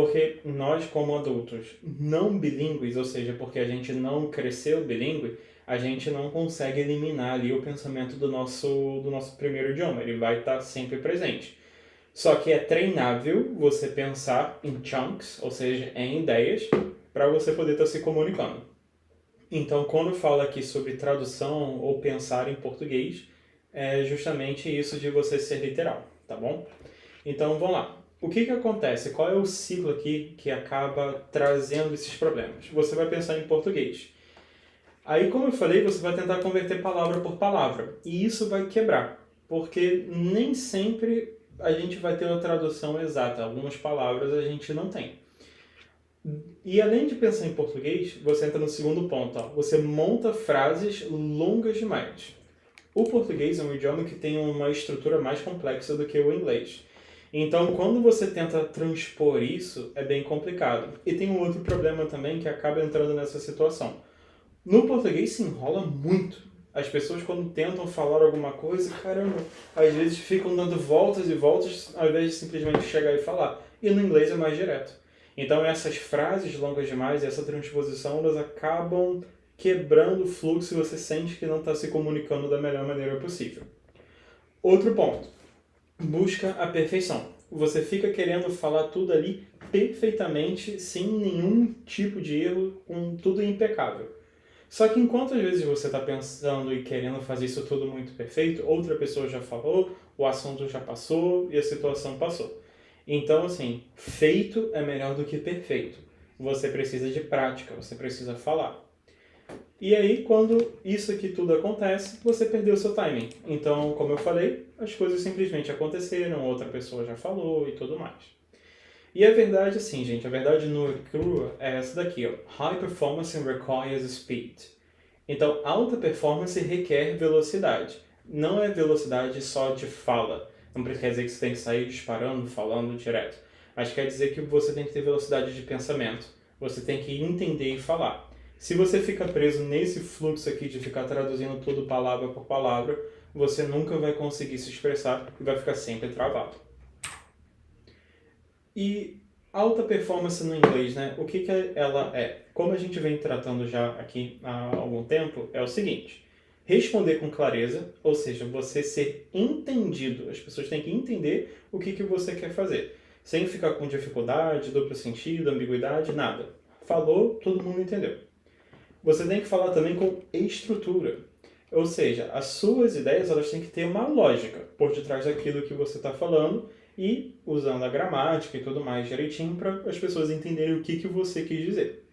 Porque nós, como adultos não bilíngues, ou seja, porque a gente não cresceu bilíngue, a gente não consegue eliminar ali o pensamento do nosso primeiro idioma. Ele vai estar sempre presente. Só que é treinável você pensar em chunks, ou seja, em ideias, para você poder estar se comunicando. Então, quando fala aqui sobre tradução ou pensar em português, é justamente isso de você ser literal, tá bom? Então, vamos lá. O que acontece? Qual é o ciclo aqui que acaba trazendo esses problemas? Você vai pensar em português. Aí, como eu falei, você vai tentar converter palavra por palavra. E isso vai quebrar, porque nem sempre a gente vai ter uma tradução exata. Algumas palavras a gente não tem. E além de pensar em português, você entra no segundo ponto. Ó. Você monta frases longas demais. O português é um idioma que tem uma estrutura mais complexa do que o inglês. Então, quando você tenta transpor isso, é bem complicado. E tem um outro problema também que acaba entrando nessa situação. No português se enrola muito. As pessoas, quando tentam falar alguma coisa, caramba, às vezes ficam dando voltas e voltas ao invés de simplesmente chegar e falar. E no inglês é mais direto. Então, essas frases longas demais, essa transposição, elas acabam quebrando o fluxo e você sente que não está se comunicando da melhor maneira possível. Outro ponto. Busca a perfeição. Você fica querendo falar tudo ali perfeitamente, sem nenhum tipo de erro, com tudo impecável. Só que enquanto às vezes você está pensando e querendo fazer isso tudo muito perfeito, outra pessoa já falou, o assunto já passou e a situação passou. Então, assim, feito é melhor do que perfeito. Você precisa de prática, você precisa falar. E aí, quando isso aqui tudo acontece, você perdeu o seu timing. Então, como eu falei, as coisas simplesmente aconteceram, outra pessoa já falou e tudo mais. E a verdade, assim, gente, a verdade nua e crua é essa daqui, ó. High performance requires speed. Então, alta performance requer velocidade. Não é velocidade só de fala. Não quer dizer que você tem que sair disparando, falando direto. Mas quer dizer que você tem que ter velocidade de pensamento. Você tem que entender e falar. Se você fica preso nesse fluxo aqui de ficar traduzindo tudo palavra por palavra, você nunca vai conseguir se expressar e vai ficar sempre travado. E alta performance no inglês, né? O que ela é? Como a gente vem tratando já aqui há algum tempo, é o seguinte. Responder com clareza, ou seja, você ser entendido. As pessoas têm que entender o que você quer fazer. Sem ficar com dificuldade, duplo sentido, ambiguidade, nada. Falou, todo mundo entendeu. Você tem que falar também com estrutura. Ou seja, as suas ideias elas têm que ter uma lógica por detrás daquilo que você está falando e usando a gramática e tudo mais direitinho para as pessoas entenderem o que você quis dizer.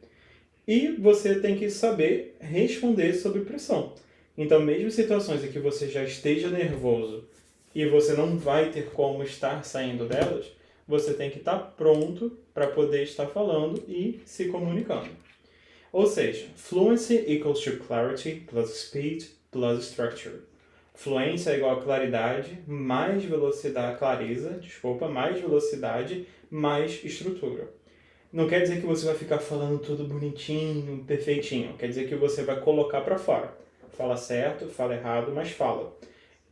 E você tem que saber responder sob pressão. Então, mesmo em situações em que você já esteja nervoso e você não vai ter como estar saindo delas, você tem que estar pronto para poder estar falando e se comunicando. Ou seja, fluency equals to clarity plus speed plus structure. Fluência é igual a claridade, mais velocidade, mais velocidade, mais estrutura. Não quer dizer que você vai ficar falando tudo bonitinho, perfeitinho. Quer dizer que você vai colocar para fora. Fala certo, fala errado, mas fala.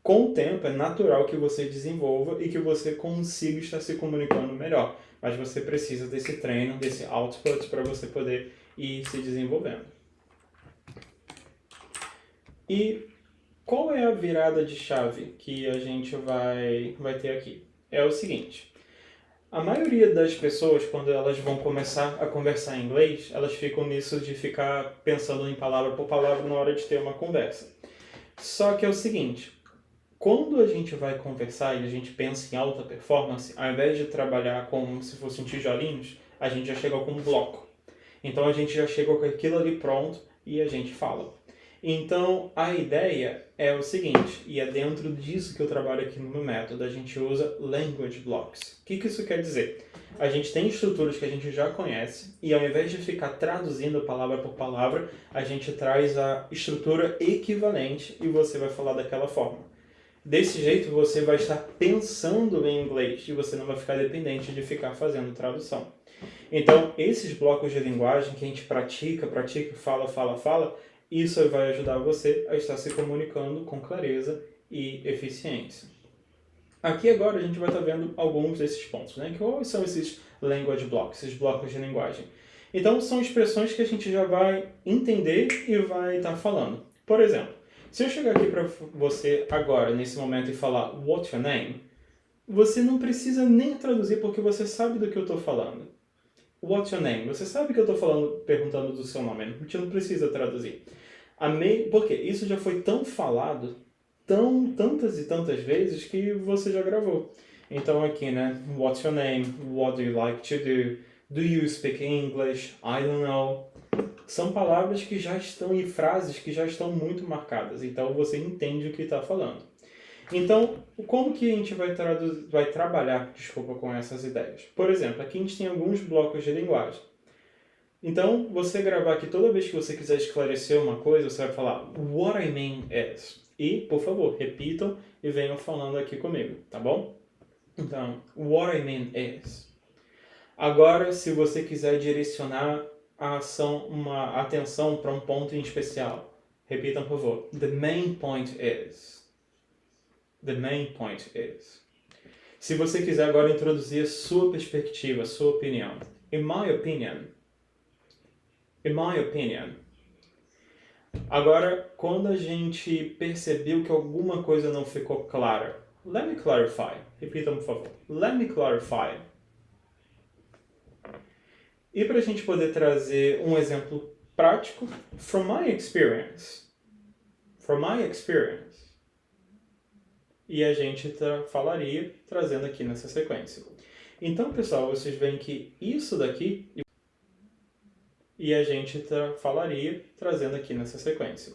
Com o tempo, é natural que você desenvolva e que você consiga estar se comunicando melhor. Mas você precisa desse treino, desse output para você poder ir se desenvolvendo. E qual é a virada de chave que a gente vai ter aqui? É o seguinte. A maioria das pessoas, quando elas vão começar a conversar em inglês, elas ficam nisso de ficar pensando em palavra por palavra na hora de ter uma conversa. Só que é o seguinte, quando a gente vai conversar e a gente pensa em alta performance, ao invés de trabalhar como se fossem tijolinhos, a gente já chega com um bloco. Então a gente já chega com aquilo ali pronto e a gente fala. Então a ideia é o seguinte, e é dentro disso que eu trabalho aqui no meu método, a gente usa language blocks. O que isso quer dizer? A gente tem estruturas que a gente já conhece e ao invés de ficar traduzindo palavra por palavra, a gente traz a estrutura equivalente e você vai falar daquela forma. Desse jeito você vai estar pensando em inglês e você não vai ficar dependente de ficar fazendo tradução. Então, esses blocos de linguagem que a gente pratica, fala, isso vai ajudar você a estar se comunicando com clareza e eficiência. Aqui agora a gente vai estar vendo alguns desses pontos, né? Quais são esses language blocks, esses blocos de linguagem. Então, são expressões que a gente já vai entender e vai estar falando. Por exemplo, se eu chegar aqui para você agora, nesse momento, e falar "What's your name?", você não precisa nem traduzir porque você sabe do que eu estou falando. What's your name? Você sabe que eu estou falando, perguntando do seu nome, a gente não precisa traduzir. Porque isso já foi tão falado, tantas e tantas vezes que você já gravou. Então aqui, né? What's your name? What do you like to do? Do you speak English? I don't know. São palavras que já estão e frases que já estão muito marcadas. Então você entende o que está falando. Então, como que a gente vai trabalhar, com essas ideias? Por exemplo, aqui a gente tem alguns blocos de linguagem. Então, você gravar aqui toda vez que você quiser esclarecer uma coisa, você vai falar "What I mean is". E, por favor, repitam e venham falando aqui comigo, tá bom? Então, "What I mean is". Agora, se você quiser direcionar uma atenção para um ponto em especial, repitam, por favor. "The main point is". The main point is. Se você quiser agora introduzir a sua perspectiva, a sua opinião. In my opinion. In my opinion. Agora, quando a gente percebeu que alguma coisa não ficou clara, let me clarify. Repitam, por favor. Let me clarify. E para a gente poder trazer um exemplo prático, from my experience. From my experience. E a gente falaria trazendo aqui nessa sequência. Então, pessoal, vocês veem que isso daqui e a gente falaria trazendo aqui nessa sequência.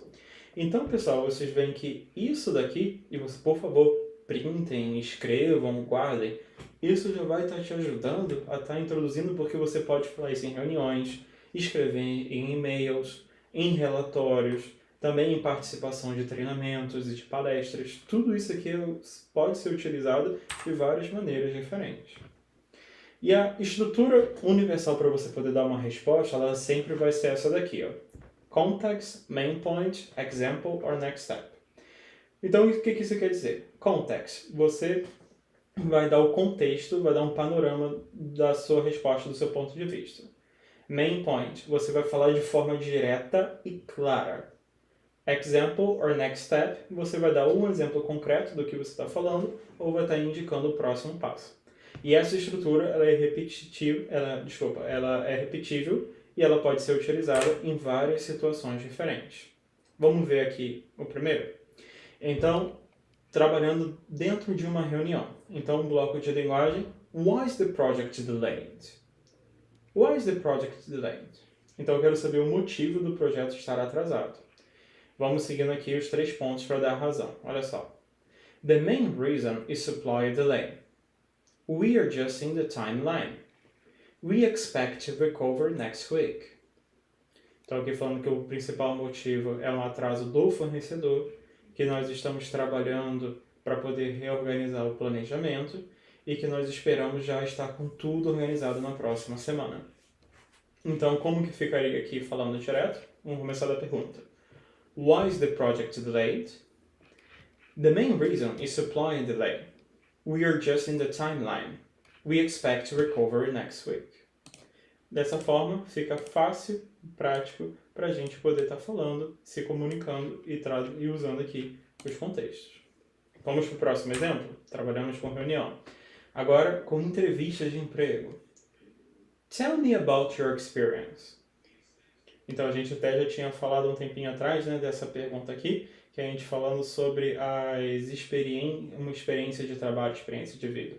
Então, pessoal, vocês veem que isso daqui, e você, por favor, printem, escrevam, guardem, isso já vai estar te ajudando a estar introduzindo, porque você pode falar isso em reuniões, escrever em e-mails, em relatórios, também em participação de treinamentos e de palestras. Tudo isso aqui pode ser utilizado de várias maneiras diferentes. E a estrutura universal para você poder dar uma resposta, ela sempre vai ser essa daqui, ó. Context, main point, example or next step. Então, o que isso quer dizer? Context. Você vai dar o contexto, vai dar um panorama da sua resposta, do seu ponto de vista. Main point. Você vai falar de forma direta e clara. Example or next step, você vai dar um exemplo concreto do que você está falando ou vai estar indicando o próximo passo. E essa estrutura ela é repetível e ela pode ser utilizada em várias situações diferentes. Vamos ver aqui o primeiro? Então, trabalhando dentro de uma reunião. Então, um bloco de linguagem. Why is the project delayed? Why is the project delayed? Então, eu quero saber o motivo do projeto estar atrasado. Vamos seguindo aqui os 3 pontos para dar razão. Olha só. The main reason is supply delay. We are just in the timeline. We expect to recover next week. Então, aqui falando que o principal motivo é um atraso do fornecedor, que nós estamos trabalhando para poder reorganizar o planejamento e que nós esperamos já estar com tudo organizado na próxima semana. Então, como que ficaria aqui falando direto? Vamos começar da pergunta. Why is the project delayed? The main reason is supply delay. We are just in the timeline. We expect to recover next week. Dessa forma, fica fácil, prático, para a gente poder estar falando, se comunicando e usando aqui os contextos. Vamos para o próximo exemplo? Trabalhamos com reunião. Agora, com entrevistas de emprego. Tell me about your experience. Então, a gente até já tinha falado um tempinho atrás, né, dessa pergunta aqui, que a gente falando sobre uma experiência de trabalho, experiência de vida.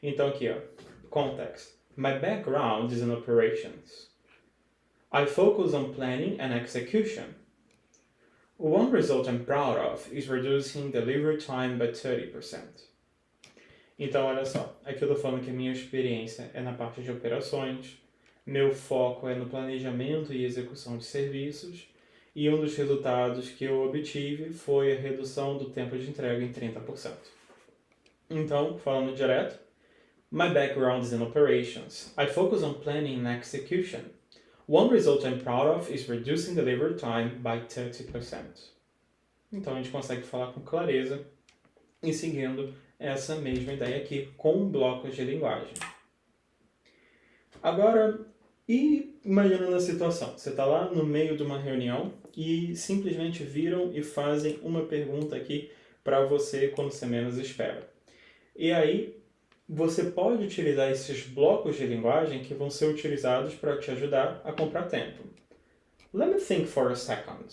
Então, aqui, ó, context. My background is in operations. I focus on planning and execution. One result I'm proud of is reducing delivery time by 30%. Então, olha só, aqui eu estou falando que a minha experiência é na parte de operações, meu foco é no planejamento e execução de serviços, e um dos resultados que eu obtive foi a redução do tempo de entrega em 30%. Então, falando direto, my background is in operations. I focus on planning and execution. One result I'm proud of is reducing delivery time by 30%. Então, a gente consegue falar com clareza e seguindo essa mesma ideia aqui com blocos de linguagem. Agora, e imaginando a situação, você está lá no meio de uma reunião e simplesmente viram e fazem uma pergunta aqui para você quando você menos espera. E aí, você pode utilizar esses blocos de linguagem que vão ser utilizados para te ajudar a comprar tempo. Let me think for a second.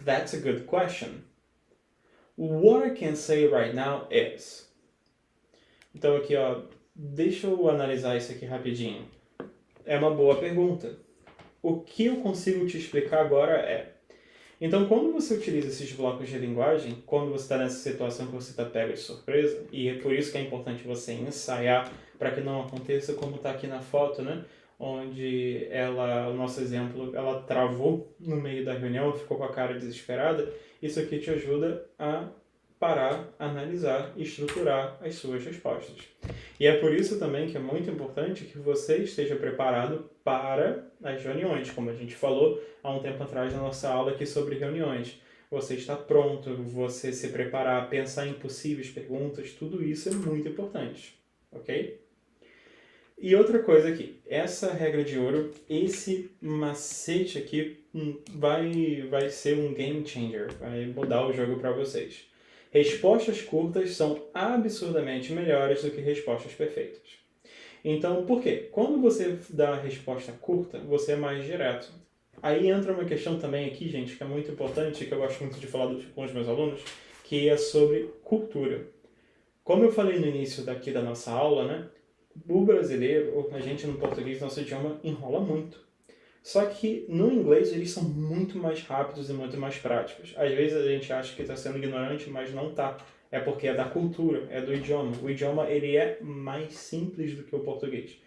That's a good question. What I can say right now is... Então aqui, ó, deixa eu analisar isso aqui rapidinho. É uma boa pergunta. O que eu consigo te explicar agora é... Então, quando você utiliza esses blocos de linguagem, quando você está nessa situação que você está pego de surpresa, e é por isso que é importante você ensaiar para que não aconteça como está aqui na foto, né? Onde o nosso exemplo, ela travou no meio da reunião, ficou com a cara desesperada. Isso aqui te ajuda a parar, analisar e estruturar as suas respostas. E é por isso também que é muito importante que você esteja preparado para as reuniões, como a gente falou há um tempo atrás na nossa aula aqui sobre reuniões. Você está pronto, você se preparar, pensar em possíveis perguntas, tudo isso é muito importante, ok? E outra coisa aqui, essa regra de ouro, esse macete aqui vai ser um game changer, vai mudar o jogo para vocês. Respostas curtas são absurdamente melhores do que respostas perfeitas. Então, por quê? Quando você dá a resposta curta, você é mais direto. Aí entra uma questão também aqui, gente, que é muito importante, que eu gosto muito de falar com os meus alunos, que é sobre cultura. Como eu falei no início daqui da nossa aula, né? O brasileiro, a gente no português, nosso idioma enrola muito. Só que no inglês eles são muito mais rápidos e muito mais práticos. Às vezes a gente acha que está sendo ignorante, mas não está. É porque é da cultura, é do idioma. O idioma ele é mais simples do que o português.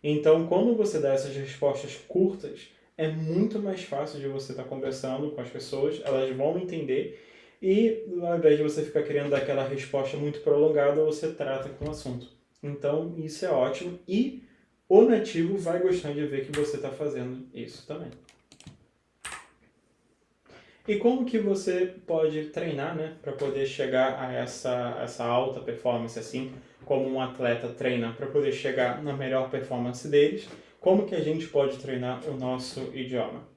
Então, quando você dá essas respostas curtas, é muito mais fácil de você estar conversando com as pessoas, elas vão entender e ao invés de você ficar querendo dar aquela resposta muito prolongada, você trata com o assunto. Então, isso é ótimo e o nativo vai gostar de ver que você está fazendo isso também. E como que você pode treinar, né, para poder chegar a essa alta performance, assim como um atleta treina para poder chegar na melhor performance deles? Como que a gente pode treinar o nosso idioma?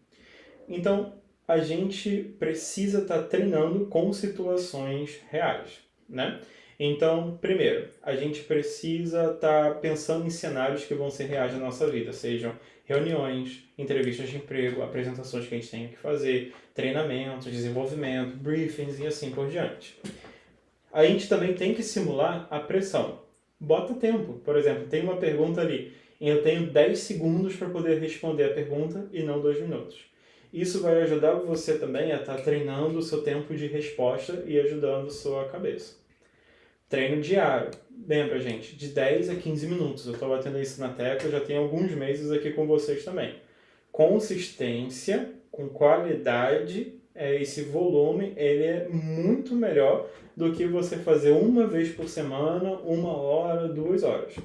Então, a gente precisa estar treinando com situações reais, né? Então, primeiro, a gente precisa estar pensando em cenários que vão ser reais na nossa vida, sejam reuniões, entrevistas de emprego, apresentações que a gente tem que fazer, treinamentos, desenvolvimento, briefings e assim por diante. A gente também tem que simular a pressão. Bota tempo. Por exemplo, tem uma pergunta ali, e eu tenho 10 segundos para poder responder a pergunta e não 2 minutos. Isso vai ajudar você também a estar treinando o seu tempo de resposta e ajudando a sua cabeça. Treino diário. Lembra, gente, de 10 a 15 minutos. Eu estou batendo isso na tecla, já tem alguns meses aqui com vocês também. Consistência, com qualidade, esse volume, ele é muito melhor do que você fazer uma vez por semana, 1 hora, 2 horas.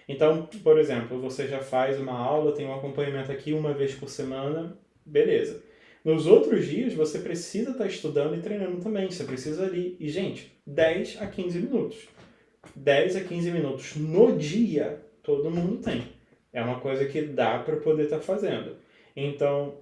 Então, por exemplo, você já faz uma aula, tem um acompanhamento aqui uma vez por semana, beleza. Nos outros dias, você precisa estar estudando e treinando também. Você precisa ali. E, gente, 10 a 15 minutos. 10 a 15 minutos no dia, todo mundo tem. É uma coisa que dá para poder estar fazendo. Então,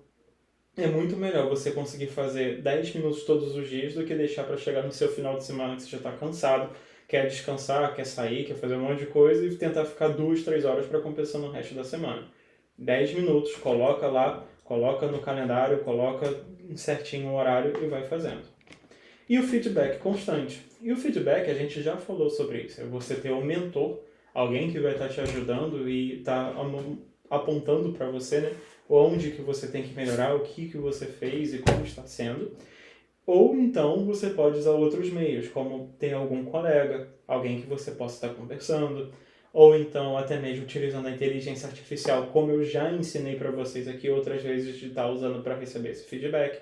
é muito melhor você conseguir fazer 10 minutos todos os dias do que deixar para chegar no seu final de semana que você já está cansado, quer descansar, quer sair, quer fazer um monte de coisa e tentar ficar 2, 3 horas para compensar no resto da semana. 10 minutos, coloca lá, coloca no calendário, coloca certinho o horário e vai fazendo. E o feedback constante. E o feedback, a gente já falou sobre isso. É você ter um mentor, alguém que vai estar te ajudando e está apontando para você, né, onde que você tem que melhorar, o que você fez e como está sendo. Ou então você pode usar outros meios, como ter algum colega, alguém que você possa estar conversando, ou então até mesmo utilizando a inteligência artificial, como eu já ensinei para vocês aqui outras vezes de estar usando para receber esse feedback.